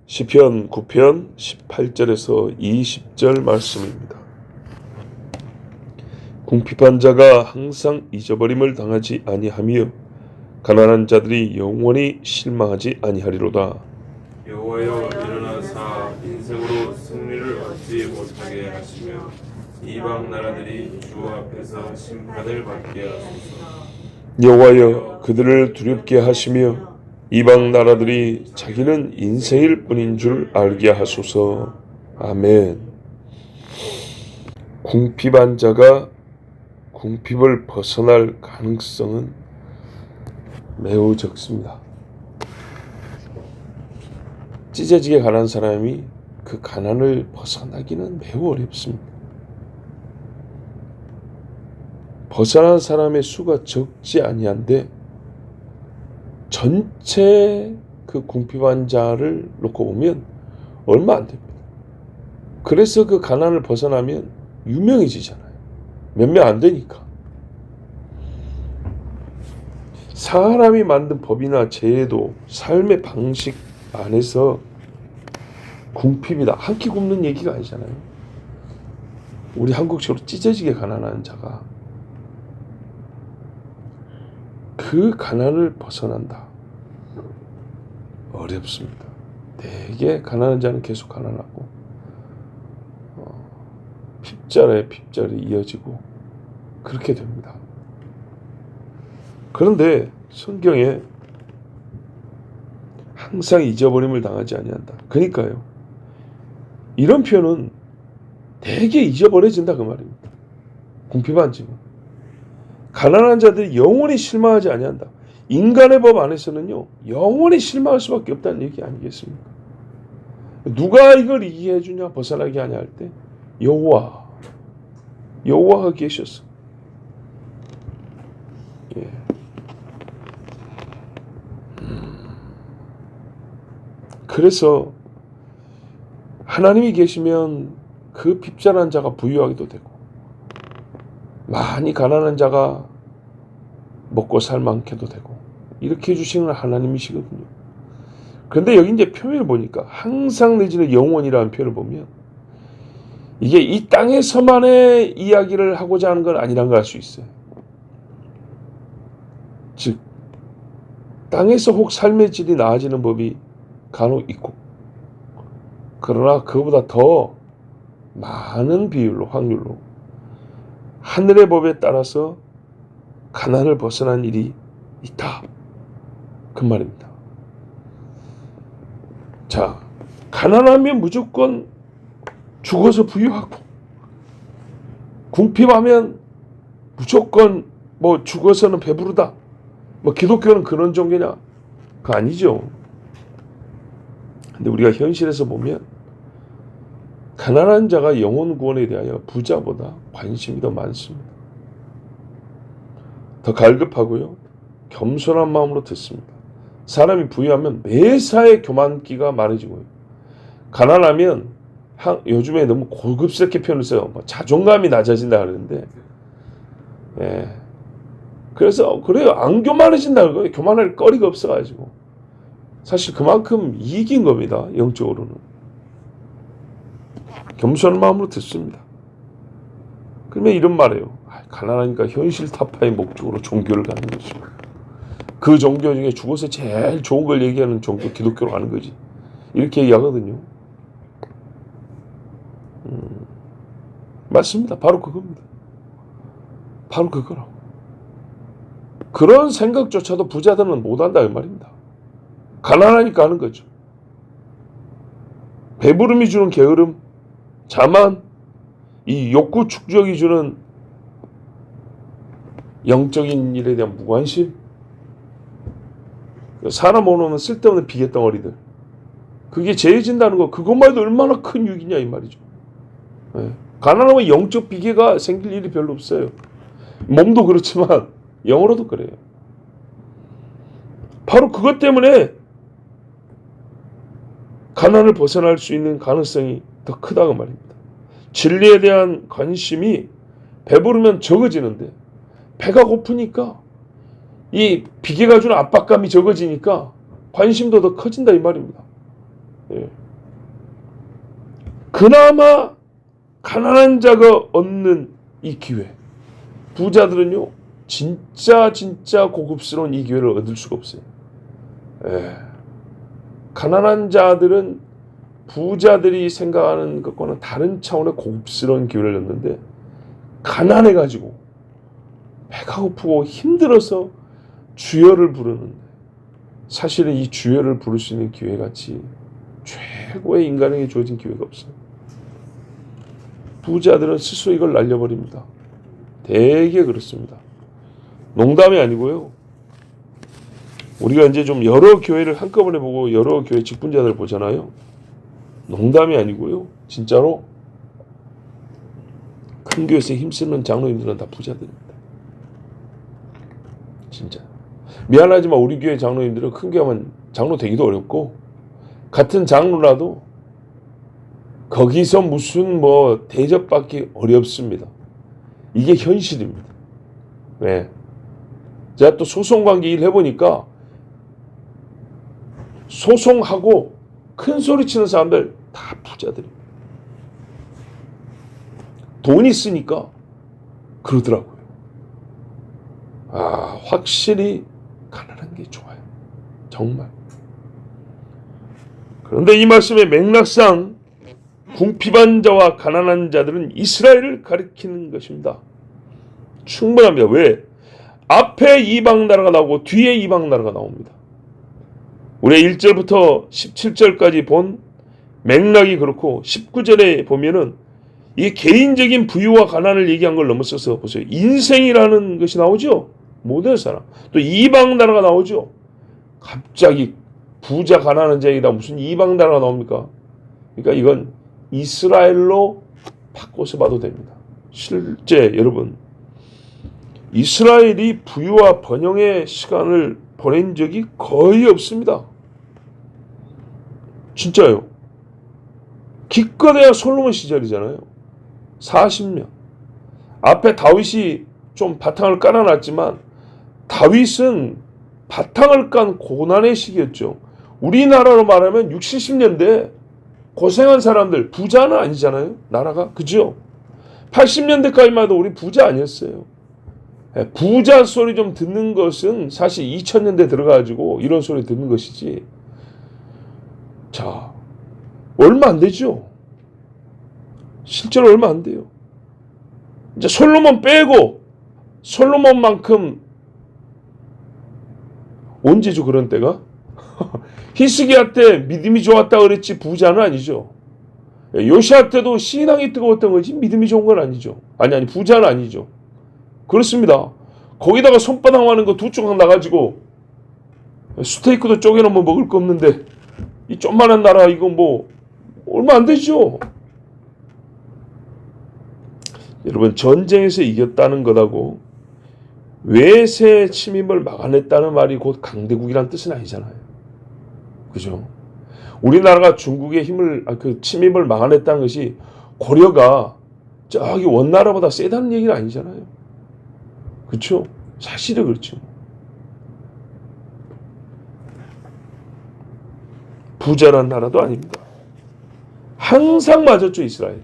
시편 9편 18절에서 20절 말씀입니다. 궁핍한 자가 항상 잊어버림을 당하지 아니하며 가난한 자들이 영원히 실망하지 아니하리로다. 여호와여 일어나사 인생으로 승리를 얻지 못하게 하시며 이방 나라들이 주 앞에서 심판을 받게 하소서. 여호와여 그들을 두렵게 하시며 이방 나라들이 자기는 인생일 뿐인 줄 알게 하소서. 아멘. 궁핍한 자가 궁핍을 벗어날 가능성은 매우 적습니다. 찢어지게 가난한 사람이 그 가난을 벗어나기는 매우 어렵습니다. 벗어난 사람의 수가 적지 아니한데 전체 그 궁핍한 자를 놓고 보면 얼마 안 됩니다. 그래서 그 가난을 벗어나면 유명해지잖아요. 몇 명 안 되니까. 사람이 만든 법이나 제도, 삶의 방식 안에서 궁핍이다. 한 끼 굶는 얘기가 아니잖아요. 우리 한국식으로 찢어지게 가난한 자가 그 가난을 벗어난다. 어렵습니다. 되게 가난한 자는 계속 가난하고 핍절에 핍절이 이어지고 그렇게 됩니다. 그런데 성경에 항상 잊어버림을 당하지 아니한다. 그러니까요. 이런 표현은 되게 잊어버려진다 그 말입니다. 궁핍한 집은. 가난한 자들이 영원히 실망하지 아니한다. 인간의 법 안에서는요. 영원히 실망할 수밖에 없다는 얘기 아니겠습니까? 누가 이걸 이해해 주냐 벗어나게 하냐 할 때 여호와가 계셨어. 예. 그래서 하나님이 계시면 그 핍절한 자가 부유하기도 되고 많이 가난한 자가 먹고 살 많게도 되고 이렇게 해주시는 하나님이시거든요. 그런데 여기 이제 표현을 보니까 항상 내지는 영원이라는 표현을 보면 이게 이 땅에서만의 이야기를 하고자 하는 건 아니란 걸 알 수 있어요. 즉 땅에서 혹 삶의 질이 나아지는 법이 간혹 있고 그러나 그보다 더 많은 비율로 확률로 하늘의 법에 따라서 가난을 벗어난 일이 있다. 그 말입니다. 자, 가난하면 무조건 죽어서 부유하고 궁핍하면 무조건 뭐 죽어서는 배부르다. 뭐 기독교는 그런 종교냐? 그거 아니죠. 근데 우리가 현실에서 보면 가난한 자가 영혼 구원에 대하여 부자보다 관심이 더 많습니다. 더 갈급하고요. 겸손한 마음으로 듣습니다. 사람이 부유하면 매사에 교만기가 많아지고요. 가난하면 요즘에 너무 고급스럽게 표현을 써요. 뭐 자존감이 낮아진다 그러는데 예. 그래서 그래요. 안 교만해진다는 거예요. 교만할 거리가 없어가지고 사실 그만큼 이익인 겁니다. 영적으로는. 겸손한 마음으로 듣습니다. 그러면 이런 말이에요. 가난하니까 현실 타파의 목적으로 종교를 가는 거죠. 그 종교 중에 죽어서 제일 좋은 걸 얘기하는 종교 기독교로 가는 거지. 이렇게 얘기하거든요. 맞습니다. 바로 그겁니다. 바로 그거라고. 그런 생각조차도 부자들은 못한다 이 말입니다. 가난하니까 하는 거죠. 배부름이 주는 게으름, 자만, 이 욕구 축적이 주는 영적인 일에 대한 무관심, 사람 오면 쓸데없는 비계덩어리들, 그게 재해진다는 거, 그것만 해도 얼마나 큰 유익이냐 이 말이죠. 네. 가난하면 영적 비계가 생길 일이 별로 없어요. 몸도 그렇지만 영어로도 그래요. 바로 그것 때문에 가난을 벗어날 수 있는 가능성이 더 크다고 말입니다. 진리에 대한 관심이 배부르면 적어지는데 배가 고프니까 이 비계가 주는 압박감이 적어지니까 관심도 더 커진다 이 말입니다. 예. 그나마 가난한 자가 얻는 이 기회. 부자들은요, 진짜 고급스러운 이 기회를 얻을 수가 없어요. 예. 가난한 자들은 부자들이 생각하는 것과는 다른 차원의 고급스러운 기회를 얻는데, 가난해가지고 배가 고프고 힘들어서 주여를 부르는데, 사실은 이 주여를 부를 수 있는 기회같이 최고의 인간에게 주어진 기회가 없어요. 부자들은 스스로 이걸 날려버립니다. 되게 그렇습니다. 농담이 아니고요. 우리가 이제 좀 여러 교회를 한꺼번에 보고 여러 교회 직분자들 보잖아요. 농담이 아니고요. 진짜로 큰 교회에서 힘쓰는 장로님들은 다 부자들입니다. 진짜. 미안하지만 우리 교회 장로님들은 큰 교회 하면 장로 되기도 어렵고, 같은 장로라도 거기서 무슨 대접받기 어렵습니다. 이게 현실입니다. 네. 제가 또 소송관계 일 해보니까 소송하고 큰 소리 치는 사람들 다 부자들입니다. 돈 있으니까 그러더라고요. 확실히 가난한 게 좋아요. 정말. 그런데 이 말씀의 맥락상 궁핍한 자와 가난한 자들은 이스라엘을 가리키는 것입니다. 충분합니다. 왜? 앞에 이방 나라가 나오고 뒤에 이방 나라가 나옵니다. 우리 1절부터 17절까지 본 맥락이 그렇고, 19절에 보면은 이 개인적인 부유와 가난을 얘기한 걸 넘어서서 보세요. 인생이라는 것이 나오죠. 모든 사람. 또 이방 나라가 나오죠. 갑자기 부자 가난한 자이다 무슨 이방 나라가 나옵니까? 그러니까 이건 이스라엘로 바꿔서 봐도 됩니다. 실제 여러분, 이스라엘이 부유와 번영의 시간을 보낸 적이 거의 없습니다. 진짜요. 기껏해야 솔로몬 시절이잖아요. 40년. 앞에 다윗이 좀 바탕을 깔아놨지만, 다윗은 바탕을 깐 고난의 시기였죠. 우리나라로 말하면 60, 70년대 고생한 사람들, 부자는 아니잖아요. 나라가. 그죠? 80년대까지만 해도 우리 부자 아니었어요. 부자 소리 좀 듣는 것은 사실 2000년대 들어가지고 이런 소리 듣는 것이지. 자, 얼마 안 되죠? 실제로 얼마 안 돼요. 이제 솔로몬 빼고, 솔로몬만큼 언제죠 그런 때가? 히스기야 때 믿음이 좋았다 그랬지 부자는 아니죠. 요시야 때도 신앙이 뜨거웠던 거지 믿음이 좋은 건 아니죠. 아니 부자는 아니죠. 그렇습니다. 거기다가 손바닥 하는 거 두 조각 나가지고 스테이크도 쪼개놓으면 먹을 거 없는데, 이 좀만한 나라 이거 얼마 안 되죠. 여러분, 전쟁에서 이겼다는 것하고 외세 침입을 막아냈다는 말이 곧 강대국이란 뜻은 아니잖아요. 그죠? 우리나라가 중국의 침입을 막아냈다는 것이 고려가 저기 원나라보다 세다는 얘기는 아니잖아요. 그렇죠? 사실은 그렇죠. 부자란 나라도 아닙니다. 항상 맞았죠, 이스라엘은.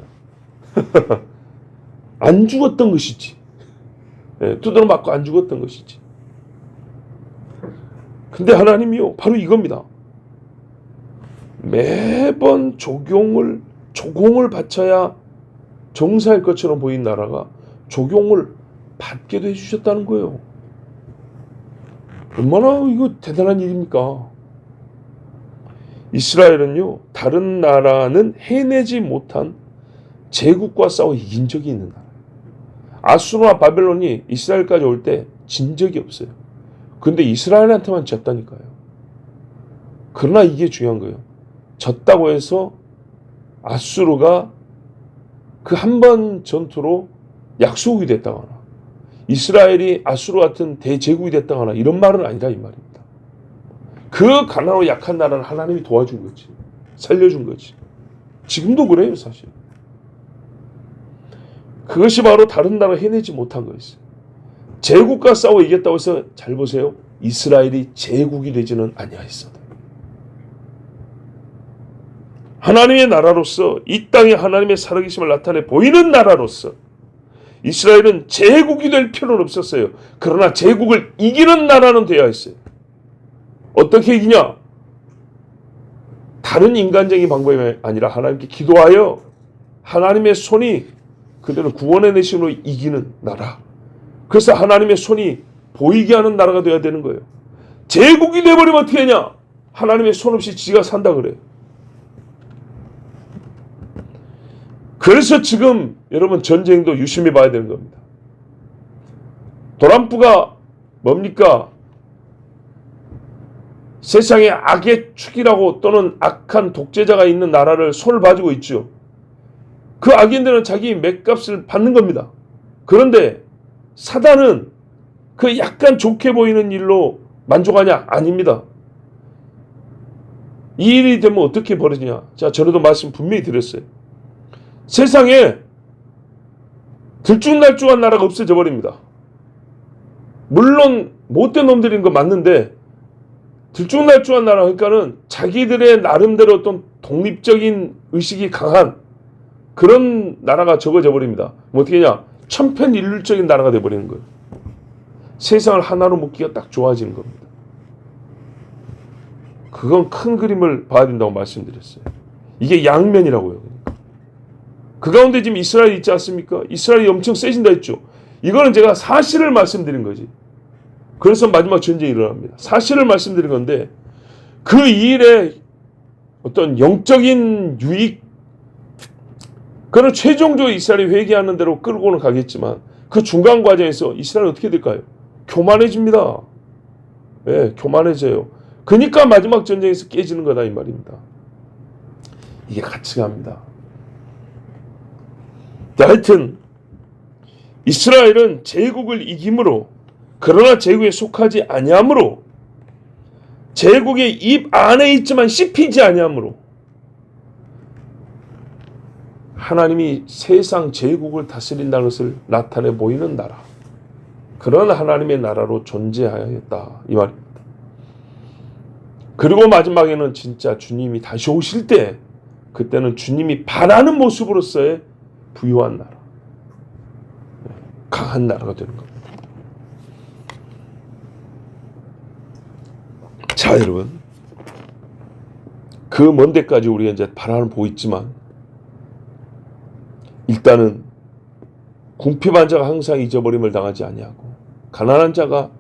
안 죽었던 것이지. 두드러 맞고 안 죽었던 것이지. 근데 하나님이요, 바로 이겁니다. 매번 조공을 바쳐야 정사일 것처럼 보인 나라가 조공을 받게도 해주셨다는 거예요. 얼마나 이거 대단한 일입니까? 이스라엘은요, 다른 나라는 해내지 못한 제국과 싸워 이긴 적이 있는 나라예요. 아수르와 바벨론이 이스라엘까지 올 때 진 적이 없어요. 근데 이스라엘한테만 졌다니까요. 그러나 이게 중요한 거예요. 졌다고 해서 아수르가 그 한 번 전투로 약소국이 됐다거나 이스라엘이 아수르 같은 대제국이 됐다거나 이런 말은 아니라 이 말입니다. 그 가난하고 약한 나라를 하나님이 도와준 거지. 살려준 거지. 지금도 그래요, 사실. 그것이 바로 다른 나라가 해내지 못한 거였어요. 제국과 싸워 이겼다고 해서 잘 보세요. 이스라엘이 제국이 되지는 아니하였어요. 하나님의 나라로서 이 땅에 하나님의 살아계심을 나타내 보이는 나라로서 이스라엘은 제국이 될 필요는 없었어요. 그러나 제국을 이기는 나라는 되어야 했어요. 어떻게 이기냐? 다른 인간적인 방법이 아니라 하나님께 기도하여 하나님의 손이 그들을 구원의 내심으로 이기는 나라. 그래서 하나님의 손이 보이게 하는 나라가 되어야 되는 거예요. 제국이 되어버리면 어떻게 하냐? 하나님의 손 없이 지가 산다 그래요. 그래서 지금 여러분 전쟁도 유심히 봐야 되는 겁니다. 도란프가 뭡니까? 세상에 악의 축이라고 또는 악한 독재자가 있는 나라를 손을 봐주고 있죠. 그 악인들은 자기 맷값을 받는 겁니다. 그런데 사단은 그 약간 좋게 보이는 일로 만족하냐? 아닙니다. 이 일이 되면 어떻게 벌어지냐? 자, 전에도 말씀 분명히 드렸어요. 세상에 들쭉날쭉한 나라가 없어져 버립니다. 물론 못된 놈들인 거 맞는데 들쭉날쭉한 나라 그러니까는 자기들의 나름대로 어떤 독립적인 의식이 강한 그런 나라가 적어져 버립니다. 뭐 어떻게 하냐? 천편일률적인 나라가 돼 버리는 거예요. 세상을 하나로 묶기가 딱 좋아지는 겁니다. 그건 큰 그림을 봐야 된다고 말씀드렸어요. 이게 양면이라고요. 그 가운데 지금 이스라엘이 있지 않습니까? 이스라엘이 엄청 세진다 했죠. 이거는 제가 사실을 말씀드린 거지. 그래서 마지막 전쟁이 일어납니다. 사실을 말씀드린 건데 그 일에 어떤 영적인 유익 그는 최종적으로 이스라엘이 회개하는 대로 끌고는 가겠지만 그 중간 과정에서 이스라엘이 어떻게 될까요? 교만해집니다. 네, 교만해져요. 그러니까 마지막 전쟁에서 깨지는 거다 이 말입니다. 이게 같이 갑니다. 하여튼 이스라엘은 제국을 이김으로 그러나 제국에 속하지 아니하므로 제국의 입 안에 있지만 씹히지 아니하므로 하나님이 세상 제국을 다스린다는 것을 나타내 보이는 나라 그런 하나님의 나라로 존재하였다 이 말입니다. 그리고 마지막에는 진짜 주님이 다시 오실 때 그때는 주님이 바라는 모습으로서의 부유한 나라, 강한 나라가 되는 겁니다. 자, 여러분, 그 먼 데까지 우리가 이제 바라는 보고 있지만 일단은 궁핍한 자가 항상 잊어버림을 당하지 아니하고 가난한 자가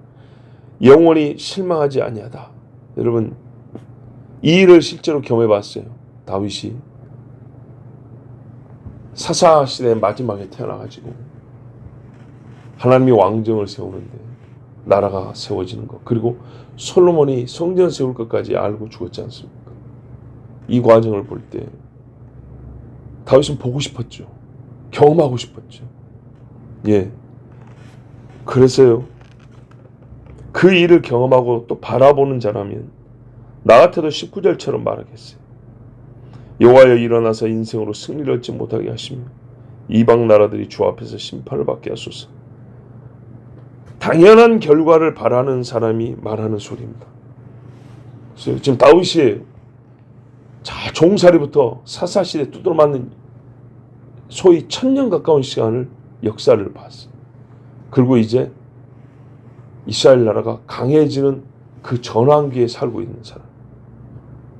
영원히 실망하지 아니하다. 여러분, 이 일을 실제로 경험해봤어요. 다윗이 사사 시대 마지막에 태어나가지고 하나님이 왕정을 세우는데 나라가 세워지는 것 그리고 솔로몬이 성전 세울 것까지 알고 죽었지 않습니까? 이 과정을 볼 때 다윗은 보고 싶었죠. 경험하고 싶었죠. 예. 그래서요. 그 일을 경험하고 또 바라보는 자라면 나 같아도 19절처럼 말하겠어요. 여호와여 일어나서 인생으로 승리를 얻지 못하게 하시며 이방 나라들이 주 앞에서 심판을 받게 하소서. 당연한 결과를 바라는 사람이 말하는 소리입니다. 그래서 지금 다윗이 자 종살이부터 사사시대 두드러 맞는 소위 1000년 가까운 시간을 역사를 봤어요. 그리고 이제 이스라엘 나라가 강해지는 그 전환기에 살고 있는 사람.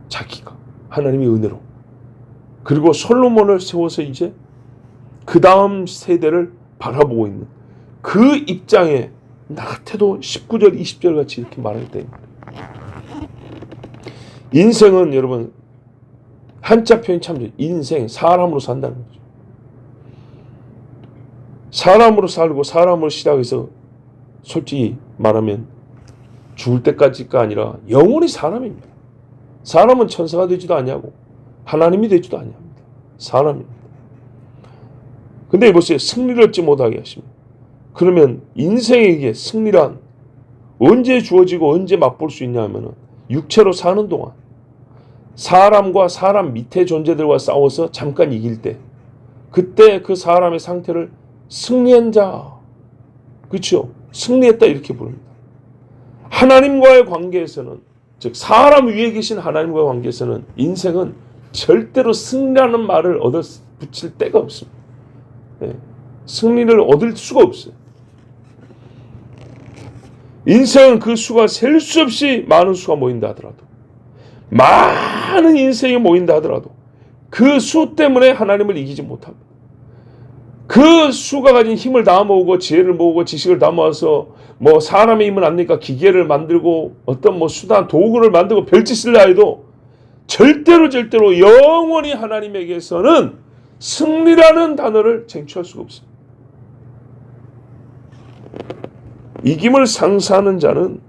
자기가 하나님의 은혜로 그리고 솔로몬을 세워서 이제 그 다음 세대를 바라보고 있는 그 입장에 나 같아도 19절 20절 같이 이렇게 말할 때 인생은 여러분 한자 표현이 참 좋아요. 인생 사람으로 산다는 거죠. 사람으로 살고 사람으로 시작해서 솔직히 말하면 죽을 때까지가 아니라 영원히 사람입니다. 사람은 천사가 되지도 아니하고 하나님이 되지도 아니합니다. 사람입니다. 근데 보세요. 승리를 얻지 못하게 하십니다. 그러면 인생에게 승리란 언제 주어지고 언제 맛볼 수 있냐 하면 육체로 사는 동안 사람과 사람 밑에 존재들과 싸워서 잠깐 이길 때 그때 그 사람의 상태를 승리한 자 그렇죠? 승리했다 이렇게 부릅니다. 하나님과의 관계에서는 즉 사람 위에 계신 하나님과의 관계에서는 인생은 절대로 승리라는 말을 얻어 붙일 데가 없습니다. 예. 승리를 얻을 수가 없어요. 인생은 그 수가 셀 수 없이 많은 수가 모인다 하더라도, 많은 인생이 모인다 하더라도 그 수 때문에 하나님을 이기지 못합니다. 그 수가 가진 힘을 다 모으고 지혜를 모으고 지식을 다 모아서 뭐 사람의 힘은 안 되니까 기계를 만들고 어떤 뭐 수단 도구를 만들고 별짓을 해도 절대로 영원히 하나님에게서는 승리라는 단어를 쟁취할 수가 없습니다. 이김을 상사하는 자는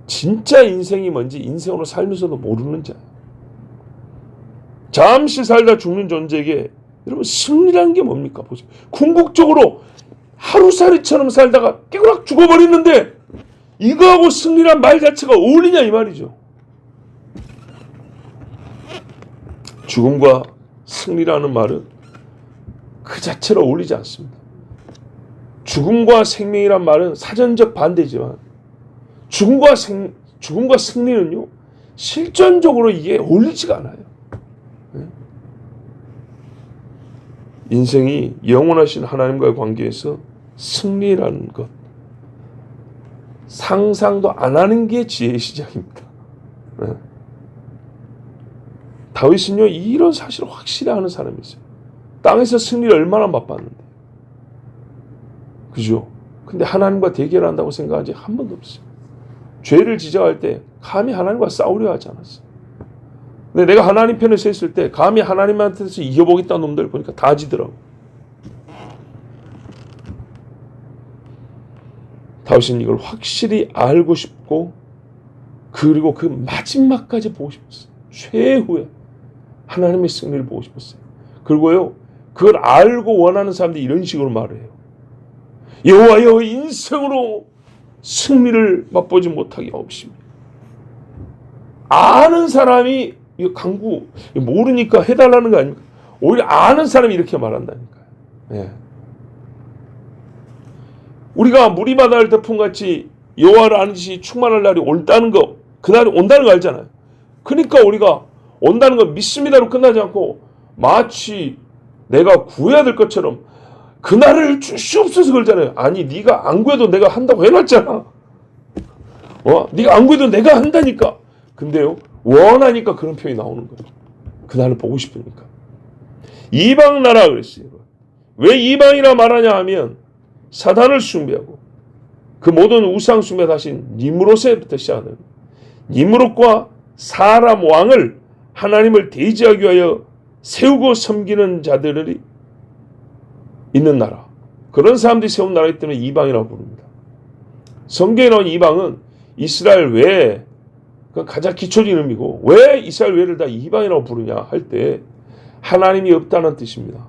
진짜 인생이 뭔지 인생으로 살면서도 모르는 자예요. 잠시 살다 죽는 존재에게 여러분 승리라는 게 뭡니까? 보세요. 궁극적으로 하루살이처럼 살다가 깨고락 죽어버리는데 이거하고 승리란 말 자체가 어울리냐 이 말이죠. 죽음과 승리라는 말은 그 자체로 어울리지 않습니다. 죽음과 생명이란 말은 사전적 반대지만 죽음과 승리는요 실전적으로 이게 어울리지가 않아요. 인생이 영원하신 하나님과의 관계에서 승리라는 것 상상도 안 하는 게 지혜의 시작입니다. 다윗은요 이런 사실을 확실히 아는 사람이었어요. 땅에서 승리를 얼마나 맛봤는데, 그죠? 근데 하나님과 대결한다고 생각한 적 한 번도 없어요. 죄를 지적할 때 감히 하나님과 싸우려 하지 않았어요. 근데 내가 하나님 편에 서 있을 때 감히 하나님한테서 이겨보겠다는 놈들 보니까 다 지더라고. 다윗은 이걸 확실히 알고 싶고 그리고 그 마지막까지 보고 싶었어요. 최후에 하나님의 승리를 보고 싶었어요. 그리고요 그걸 알고 원하는 사람들이 이런 식으로 말을 해요. 여호와여 인생으로 승리를 맛보지 못하게 하옵시며. 아는 사람이 이거 강구 모르니까 해달라는 거 아닙니까? 오히려 아는 사람이 이렇게 말한다니까요. 예. 우리가 무리마다할 태풍같이 여호와를 아는 지식이 충만할 날이 온다는 거, 그날이 온다는 거 알잖아요. 그러니까 우리가 온다는 거 믿습니다로 끝나지 않고 마치 내가 구해야 될 것처럼 그날을 주시옵소서 그러잖아요. 아니 네가 안 구해도 내가 한다고 해놨잖아. 네가 안 구해도 내가 한다니까. 근데요 원하니까 그런 표현이 나오는 거예요. 그날을 보고 싶으니까. 이방 나라 그랬어요. 왜 이방이라 말하냐 하면 사단을 숭배하고 그 모든 우상 숭배 하신 니므롯에부터 시작하는 니므롯과 사람 왕을 하나님을 대지하기 위하여 세우고 섬기는 자들이 있는 나라, 그런 사람들이 세운 나라이기 때문에 이방이라고 부릅니다. 성경에 나온 이방은 이스라엘 외에 가장 기초적인 의미고, 왜 이스라엘 외를 다 이방이라고 부르냐 할 때 하나님이 없다는 뜻입니다.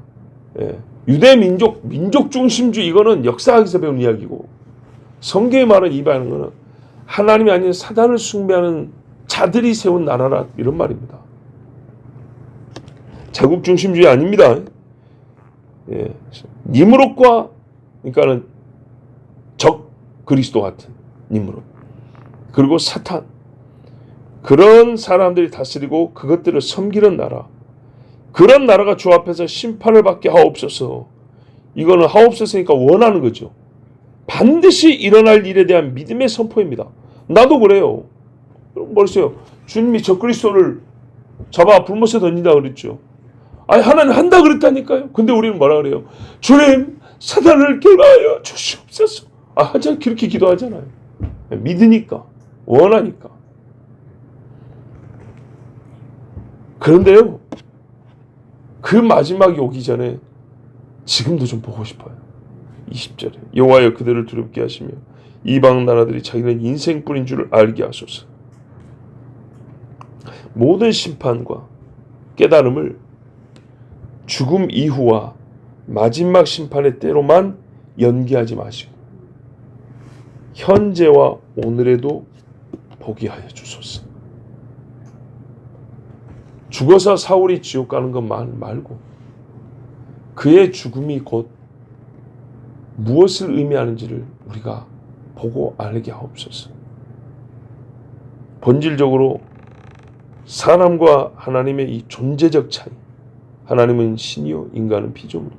예. 유대 민족 중심주의 이거는 역사학에서 배운 이야기고, 성경에 말하는 이방이라는 거는 하나님이 아닌 사단을 숭배하는 자들이 세운 나라라 이런 말입니다. 자국 중심주의 아닙니다. 예. 니므롯과 그러니까는 적 그리스도 같은 니므롯, 그리고 사탄, 그런 사람들이 다스리고 그것들을 섬기는 나라, 그런 나라가 주 앞에서 심판을 받게 하옵소서. 이거는 하옵소서니까 원하는 거죠. 반드시 일어날 일에 대한 믿음의 선포입니다. 나도 그래요. 뭐랬어요? 주님이 적그리스도를 잡아 불못에 던진다 그랬죠. 아니 하나님 한다 그랬다니까요. 근데 우리는 뭐라 그래요? 주님 사단을 깨하여 주시옵소서. 하자 그렇게 기도하잖아요. 믿으니까, 원하니까. 그런데요 그 마지막이 오기 전에 지금도 좀 보고 싶어요. 20절에 여호와여 그들을 두렵게 하시며 이방 나라들이 자기는 인생뿐인 줄을 알게 하소서. 모든 심판과 깨달음을 죽음 이후와 마지막 심판의 때로만 연기하지 마시고 현재와 오늘에도 보게 하여 주소서. 죽어서 사울이 지옥 가는 것만 말고 그의 죽음이 곧 무엇을 의미하는지를 우리가 보고 알게 하옵소서. 본질적으로 사람과 하나님의 이 존재적 차이. 하나님은 신이요 인간은 피조물.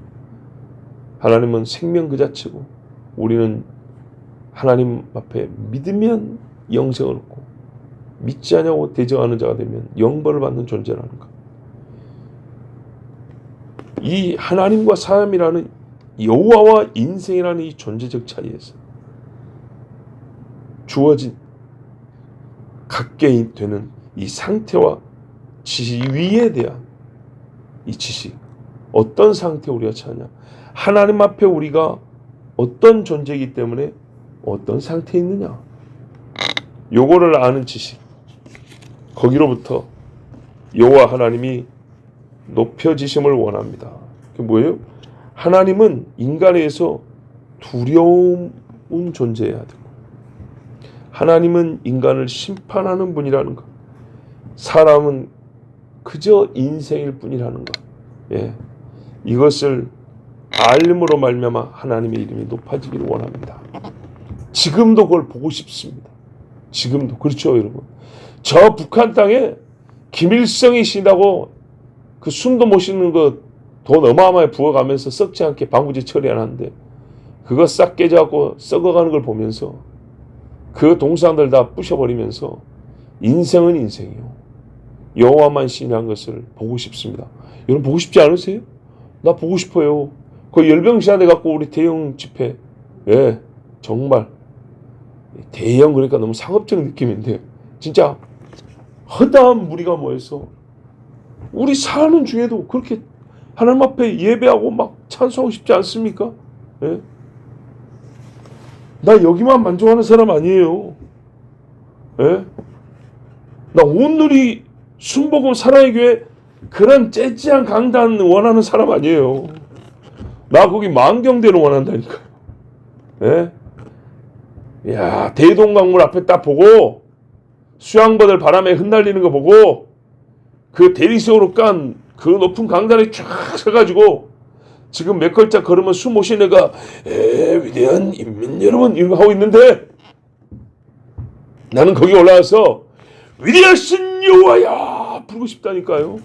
하나님은 생명 그 자체고 우리는 하나님 앞에 믿으면 영생을 얻고 믿지 않냐고 대적하는 자가 되면 영벌을 받는 존재라는 것. 이 하나님과 사람이라는 여호와와 인생이라는 이 존재적 차이에서 주어진 갖게 되는 이 상태와 지위에 대한 이 지식. 어떤 상태에 우리가 처하냐. 하나님 앞에 우리가 어떤 존재이기 때문에 어떤 상태에 있느냐. 요거를 아는 지식. 거기로부터 여호와 하나님이 높여지심을 원합니다. 그게 뭐예요? 하나님은 인간에 의해서 두려운 존재여야 되고 하나님은 인간을 심판하는 분이라는 것. 사람은 그저 인생일 뿐이라는 것. 예. 이것을 알림으로 말미암아 하나님의 이름이 높아지기를 원합니다. 지금도 그걸 보고 싶습니다. 지금도. 그렇죠, 여러분. 저 북한 땅에 김일성이 신다고 그 숨도 못 쉬는 거 돈 어마어마하게 부어가면서 썩지 않게 방부제 처리 안 하는데 그거 싹 깨져갖고 썩어가는 걸 보면서 그 동상들 다 부셔버리면서 인생은 인생이요. 여호와만 신이라는 것을 보고 싶습니다. 여러분 보고 싶지 않으세요? 나 보고 싶어요. 그 열병시간에 갖고 우리 대형 집회. 예, 정말 대형 그러니까 너무 상업적 느낌인데 진짜 허다한 무리가 모여서 우리 사는 중에도 그렇게 하나님 앞에 예배하고 막 찬송하고 싶지 않습니까? 예? 나 여기만 만족하는 사람 아니에요. 예? 나 온누리 순복음 사랑의 교회 그런 째찌한 강단 원하는 사람 아니에요. 나 거기 만경대로 원한다니까요. 예? 야, 대동강물 앞에 딱 보고 수양버들 바람에 흩날리는 거 보고 그 대리석으로 깐 그 높은 강단에 쫙 서가지고 지금 몇 걸짝 걸으면 숨 못 쉬는 애가 위대한 인민 여러분 이런 거 하고 있는데 나는 거기 올라와서 위대하신 여호와야 부르고 싶다니까요.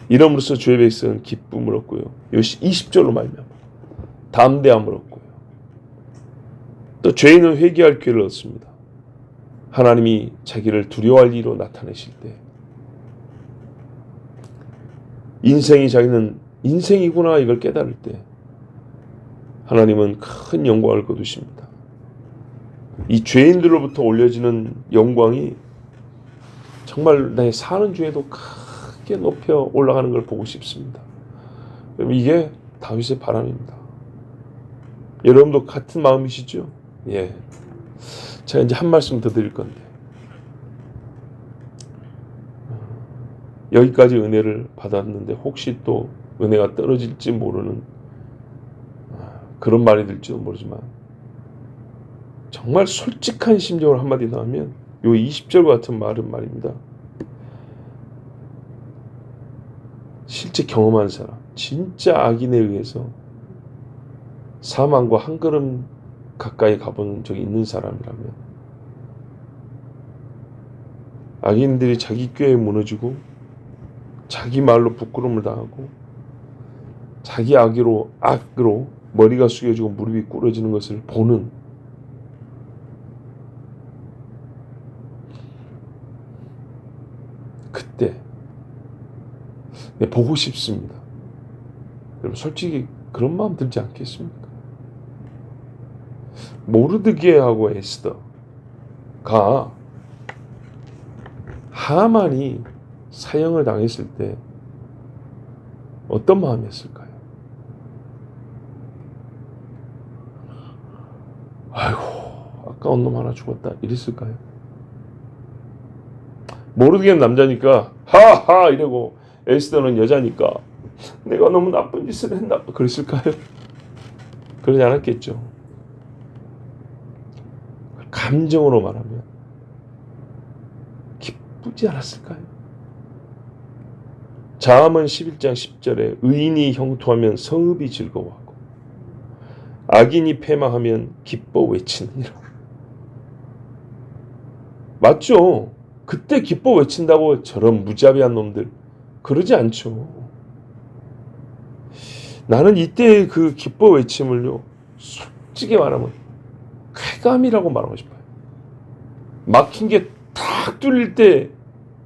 이름으로써 주의 백성은 기쁨을 얻고요. 20절로 말미암아 담대함을 얻고요. 또 죄인은 회개할 기회를 얻습니다. 하나님이 자기를 두려워할 이로 나타내실 때 인생이 자기는 인생이구나 이걸 깨달을 때 하나님은 큰 영광을 거두십니다. 이 죄인들로부터 올려지는 영광이 정말 내 사는 중에도 크게 높여 올라가는 걸 보고 싶습니다. 이게 다윗의 바람입니다. 여러분도 같은 마음이시죠? 예. 제가 이제 한 말씀 더 드릴 건데 여기까지 은혜를 받았는데 혹시 또 은혜가 떨어질지 모르는 그런 말이 될지도 모르지만 정말 솔직한 심정으로 한마디 나오면 요 20절 같은 말은 말입니다. 실제 경험한 사람, 진짜 악인에 의해서 사망과 한 걸음 가까이 가본 적이 있는 사람이라면 악인들이 자기 꾀에 무너지고 자기 말로 부끄러움을 당하고 자기 악으로 머리가 숙여지고 무릎이 꿇어지는 것을 보는 그때 보고 싶습니다. 여러분 솔직히 그런 마음 들지 않겠습니까? 모르드게하고 에스더가 하만이 사형을 당했을 때 어떤 마음이었을까요? 아이고 아까운 놈 하나 죽었다 이랬을까요? 모르드게는 남자니까 하하 이러고 에스더는 여자니까 내가 너무 나쁜 짓을 했나 그랬을까요? 그러지 않았겠죠. 감정으로 말하면 기쁘지 않았을까요? 잠언 11장 10절에 의인이 형통하면 성읍이 즐거워하고 악인이 패망하면 기뻐 외치느니라. 맞죠? 그때 기뻐 외친다고 저런 무자비한 놈들 그러지 않죠. 나는 이때의 그 기뻐 외침을요, 솔직히 말하면 쾌감이라고 말하고 싶어요. 막힌 게 탁 뚫릴 때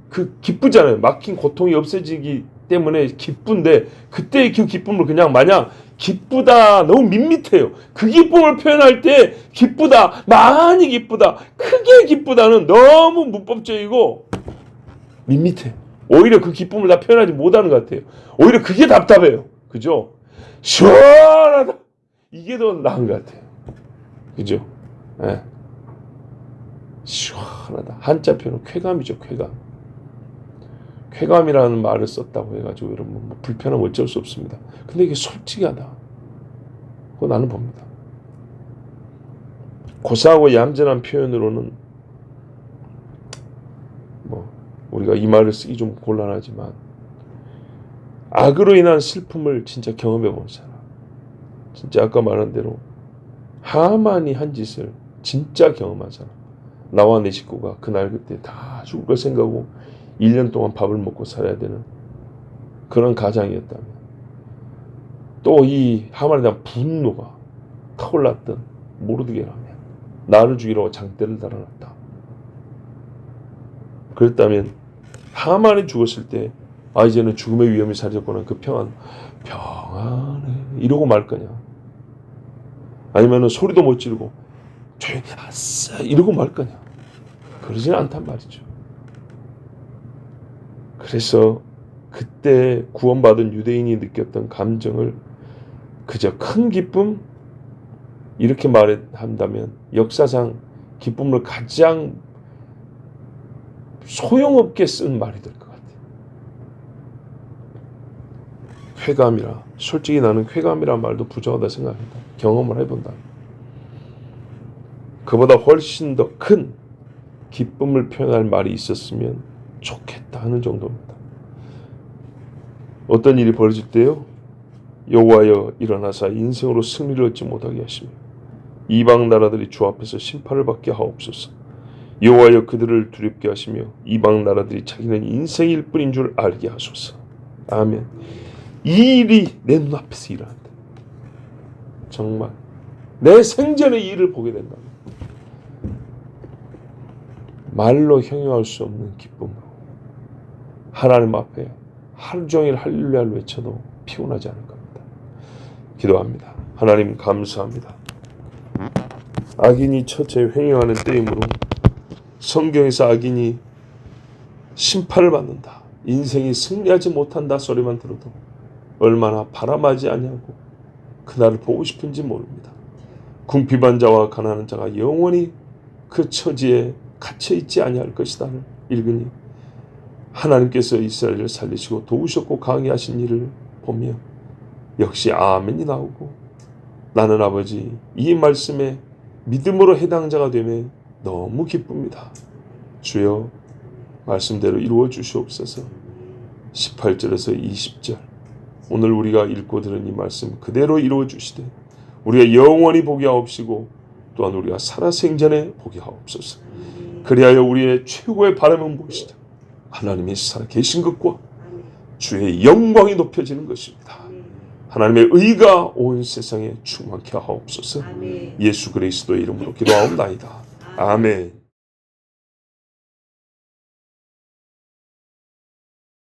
그 기쁘잖아요. 막힌 고통이 없어지기 때문에 기쁜데, 그때의 그 기쁨을 그냥 마냥 기쁘다, 너무 밋밋해요. 그 기쁨을 표현할 때 기쁘다, 많이 기쁘다, 크게 기쁘다는 너무 문법적이고 밋밋해. 오히려 그 기쁨을 다 표현하지 못하는 것 같아요. 오히려 그게 답답해요. 그죠? 시원하다, 이게 더 나은 것 같아요. 그죠? 네. 시원하다. 한자 표현은 쾌감이죠. 쾌감. 쾌감이라는 말을 썼다고 해가지고 여러분 뭐 불편하면 어쩔 수 없습니다. 근데 이게 솔직하다. 그거 나는 봅니다. 고사하고 얌전한 표현으로는 뭐 우리가 이 말을 쓰기 좀 곤란하지만, 악으로 인한 슬픔을 진짜 경험해 본 사람, 진짜 아까 말한 대로 하만이 한 짓을 진짜 경험한 사람, 나와 내 식구가 그날 그때 다 죽을 걸 생각하고 1년 동안 밥을 먹고 살아야 되는 그런 가장이었다면, 또 이 하만에 대한 분노가 타올랐던 모르드게라면 나를 죽이라고 장대를 달아놨다. 그랬다면 하만이 죽었을 때 이제는 죽음의 위험이 사라졌구나, 그 평안해 이러고 말 거냐, 아니면은 소리도 못 지르고 조용히 아싸 이러고 말 거냐. 그러지는 않단 말이죠. 그래서 그때 구원받은 유대인이 느꼈던 감정을 그저 큰 기쁨, 이렇게 말한다면 역사상 기쁨을 가장 소용없게 쓴 말이 될 것 같아요. 쾌감이라. 솔직히 나는 쾌감이란 말도 부족하다 생각합니다. 경험을 해본다. 그보다 훨씬 더 큰 기쁨을 표현할 말이 있었으면 좋겠다 하는 정도입니다. 어떤 일이 벌어질 때요, 여호와여 일어나사 인생으로 승리를 얻지 못하게 하시며 이방 나라들이 주 앞에서 심판을 받게 하옵소서. 여호와여 그들을 두렵게 하시며 이방 나라들이 자기는 인생일 뿐인 줄 알게 하소서. 아멘. 이 일이 내 눈앞에서 일어난다. 정말 내 생전의 일을 보게 된다. 말로 형용할 수 없는 기쁨으로 하나님 앞에 하루 종일 할렐루야를 외쳐도 피곤하지 않을 겁니다. 기도합니다. 하나님 감사합니다. 악인이 첫째 횡행하는 때이므로 성경에서 악인이 심판을 받는다, 인생이 승리하지 못한다 소리만 들어도 얼마나 바람하지 아니하고 그날을 보고 싶은지 모릅니다. 궁핍한 자와 가난한 자가 영원히 그 처지에 갇혀있지 아니할 것이다를 읽으니 하나님께서 이스라엘을 살리시고 도우셨고 강하게 하신 일을 보며 역시 아멘이 나오고, 나는 아버지 이 말씀에 믿음으로 해당자가 되며 너무 기쁩니다. 주여 말씀대로 이루어 주시옵소서. 18절에서 20절 오늘 우리가 읽고 들은 이 말씀 그대로 이루어 주시되 우리가 영원히 보게 하옵시고 또한 우리가 살아생전에 보게 하옵소서. 그리하여 우리의 최고의 바람은 무엇이냐? 하나님이 살아계신 것과 주의 영광이 높여지는 것입니다. 하나님의 의가 온 세상에 충만케 하옵소서. 예수 그리스도의 이름으로 기도하옵나이다. 아멘.